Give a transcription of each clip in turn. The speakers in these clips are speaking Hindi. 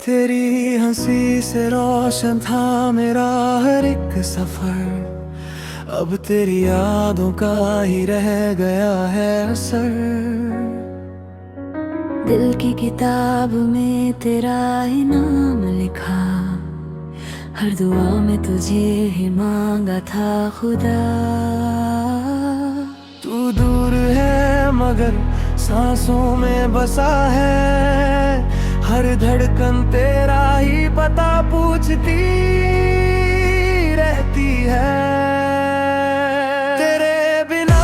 तेरी हंसी से रोशन था मेरा हर एक सफर। अब तेरी यादों का ही रह गया है असर। दिल की किताब में तेरा ही नाम लिखा, हर दुआ में तुझे ही मांगा था खुदा। तू दूर है मगर सांसों में बसा है, हर धड़कन तेरा ही पता पूछती रहती है। तेरे बिना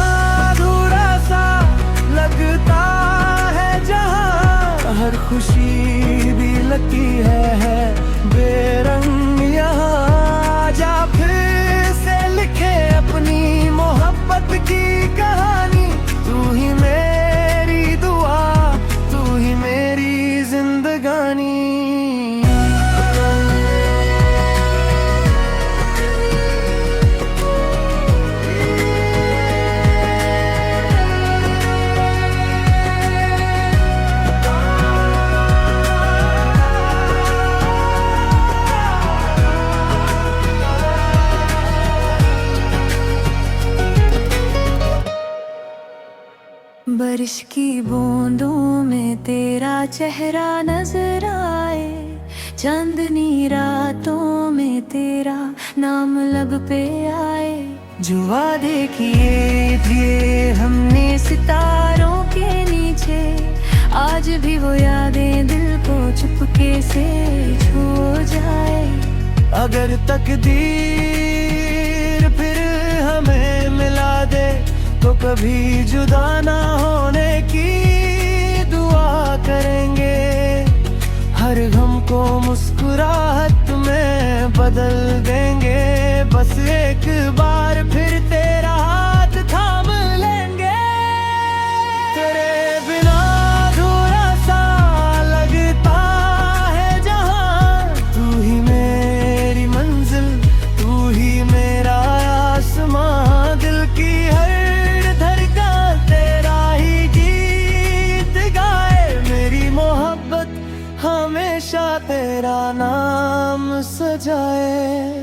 अधूरा सा लगता है जहां, हर खुशी भी लगती है बेरंग यहाँ। जा फिर से लिखे अपनी मोहब्बत की कहानी, तू ही मेरी दुआ, तू ही मेरी जिंदगानी। बारिश की बूंदों में तेरा चेहरा नजर आए, चांदनी रातों में तेरा नाम लब पे आए। जो वादे किए थे हमने सितारों के नीचे, आज भी वो यादें दिल को चुपके से छू जाए। अगर तकदीर फिर हमें मिला दे तो कभी जुदा ना होने की दुआ करेंगे। हर गम को मुस्कुराहट में बदल देंगे, बस एक बार फिर तेरा हाथ थाम लेंगे। तेरे बिना अधूरा सा लगता है जहां, तू ही मेरी मंजिल, तू ही मेरा आसमां। दिल की हर धड़कन तेरा ही गीत गाए, मेरी मोहब्बत हमेशा तेरा नाम सजाए।